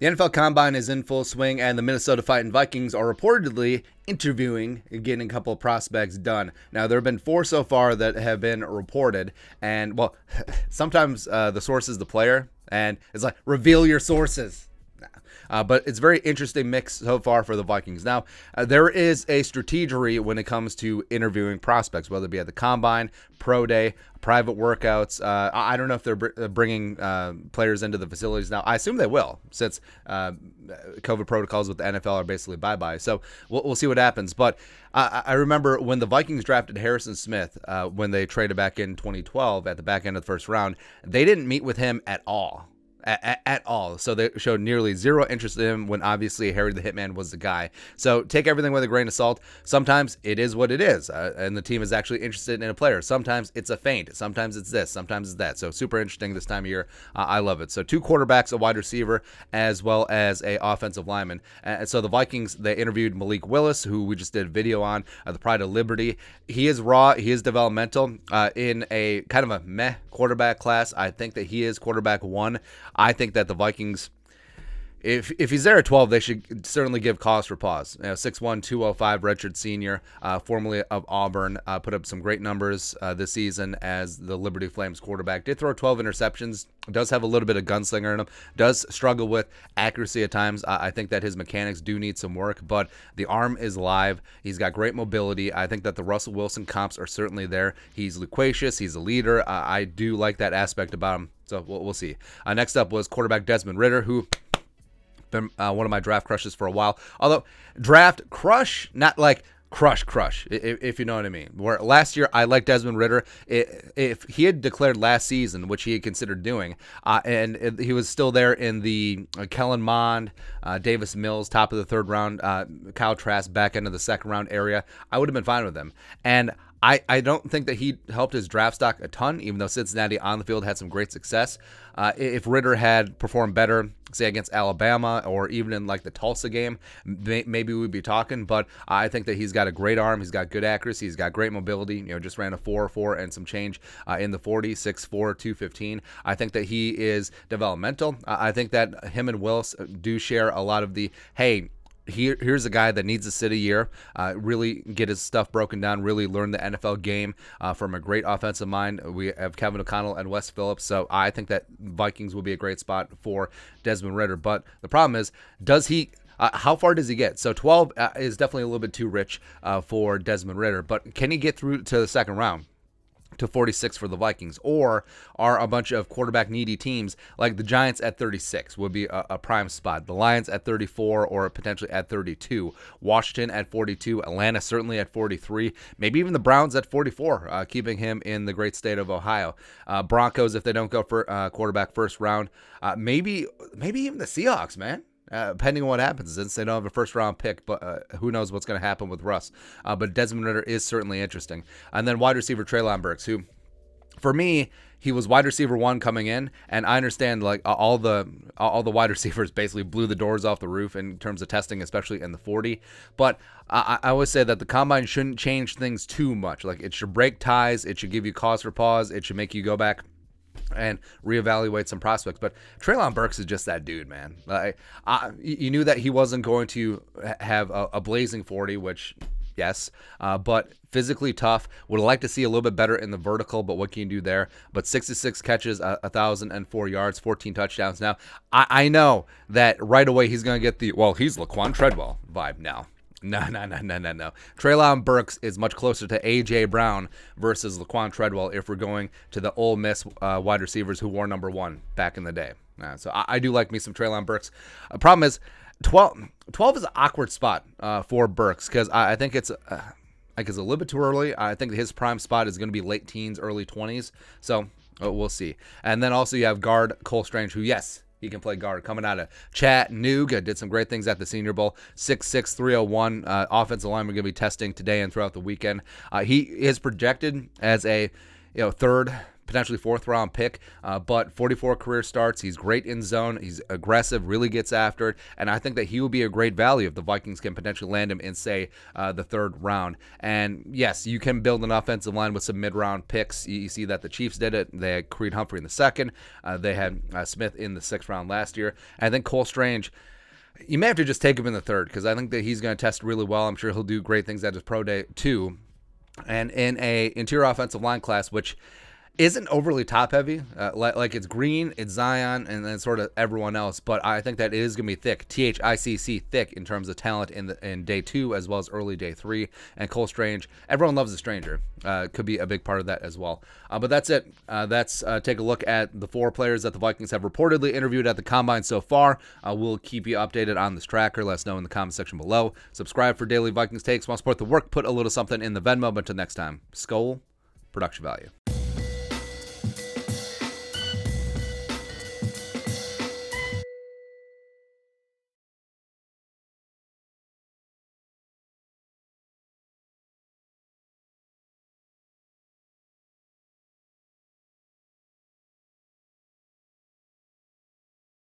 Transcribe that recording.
The NFL Combine is in full swing, and the Minnesota Fighting Vikings are reportedly interviewing and getting a couple of prospects done. Now, there have been 4 so far that have been reported, and, well, sometimes the source is the player, and it's like, reveal your sources. But it's very interesting mix so far for the Vikings. Now, there is a strategy when it comes to interviewing prospects, whether it be at the Combine, Pro Day, private workouts. I don't know if they're bringing players into the facilities now. I assume they will, since COVID protocols with the NFL are basically bye-bye. So we'll see what happens. But I remember when the Vikings drafted Harrison Smith, when they traded back in 2012 at the back end of the first round, they didn't meet with him at all. At all. So they showed nearly zero interest in him when obviously Harry the Hitman was the guy. So take everything with a grain of salt. Sometimes it is what it is, and the team is actually interested in a player. Sometimes it's a feint. Sometimes it's this. Sometimes it's that. So super interesting this time of year. I love it. So 2 quarterbacks, a wide receiver, as well as a offensive lineman. And so the Vikings, they interviewed Malik Willis, who we just did a video on, the Pride of Liberty. He is raw. He is developmental in a kind of a meh quarterback class. I think that he is quarterback 1. I think that the Vikings, if he's there at 12, they should certainly give cause for pause. 6'1", 205, redshirt senior, formerly of Auburn, put up some great numbers this season as the Liberty Flames quarterback. Did throw 12 interceptions, does have a little bit of gunslinger in him, does struggle with accuracy at times. I think that his mechanics do need some work, but the arm is live. He's got great mobility. I think that the Russell Wilson comps are certainly there. He's loquacious. He's a leader. I do like that aspect about him. So we'll see. Next up was quarterback Desmond Ritter, who been one of my draft crushes for a while. Although draft crush, not like crush, if you know what I mean. Where last year I liked Desmond Ritter. If he had declared last season, which he had considered doing, and he was still there in the Kellen Mond, Davis Mills, top of the 3rd round, Kyle Trask, back end of the 2nd round area, I would have been fine with him. And I don't think that he helped his draft stock a ton, even though Cincinnati on the field had some great success. If Ritter had performed better, say against Alabama or even in like the Tulsa game, maybe we'd be talking. But I think that he's got a great arm. He's got good accuracy. He's got great mobility. Just ran a 4.4 and some change in the 40, 6'4", 215. I think that he is developmental. I think that him and Willis do share a lot of the, hey, here's a guy that needs to sit a year, really get his stuff broken down, really learn the NFL game from a great offensive mind. We have Kevin O'Connell and Wes Phillips, so I think that Vikings will be a great spot for Desmond Ritter. But the problem is, how far does he get? So 12 is definitely a little bit too rich for Desmond Ritter, but can he get through to the 2nd round? To 46 for the Vikings, or are a bunch of quarterback needy teams like the Giants at 36 would be a prime spot, the Lions at 34 or potentially at 32, Washington at 42, Atlanta certainly at 43, maybe even the Browns at 44, keeping him in the great state of Ohio. Broncos, if they don't go for quarterback 1st round, maybe even the Seahawks, man. Depending on what happens, since they don't have a 1st round pick, but who knows what's going to happen with Russ. But Desmond Ritter is certainly interesting. And then wide receiver Treylon Burks, who, for me, he was wide receiver 1 coming in, and I understand like all the wide receivers basically blew the doors off the roof in terms of testing, especially in the 40. But I always say that the Combine shouldn't change things too much. Like, it should break ties, it should give you cause for pause, it should make you go back and reevaluate some prospects. But Treylon Burks is just that dude, man. You knew that he wasn't going to have a blazing 40, which, yes, but physically tough. Would like to see a little bit better in the vertical, but what can you do there? But 66 catches, 1,004 yards, 14 touchdowns. Now, I know that right away he's going to get he's Laquan Treadwell vibe now. No. Treylon Burks is much closer to A.J. Brown versus Laquan Treadwell if we're going to the Ole Miss wide receivers who wore number 1 back in the day. So I do like me some Treylon Burks. Problem is, 12 is an awkward spot for Burks because I think it's a little bit too early. I think his prime spot is going to be late teens, early 20s. So we'll see. And then also you have guard Cole Strange, who, yes, he can play guard, coming out of Chattanooga. Did some great things at the Senior Bowl. 6'6", 301. Offensive line we're going to be testing today and throughout the weekend. He is projected as a 3rd, potentially 4th round pick, but 44 career starts. He's great in zone. He's aggressive, really gets after it, and I think that he would be a great value if the Vikings can potentially land him in, say, the 3rd round. And yes, you can build an offensive line with some mid-round picks. You see that the Chiefs did it. They had Creed Humphrey in the 2nd. They had Smith in the 6th round last year. And I think Cole Strange, you may have to just take him in the 3rd, because I think that he's going to test really well. I'm sure he'll do great things at his pro day too. And in a interior offensive line class, which isn't overly top heavy, like it's Green, it's Zion, and then sort of everyone else, but I think that it is going to be thick, THICC, thick in terms of talent in day 2 as well as early day 3. And Cole Strange, everyone loves a stranger, could be a big part of that as well. But that's it. That's take a look at the 4 players that the Vikings have reportedly interviewed at the Combine so far. We'll keep you updated on this tracker. Let us know in the comment section below. Subscribe for daily Vikings takes. Want to support the work, put a little something in the Venmo. But until next time, Skol, production value.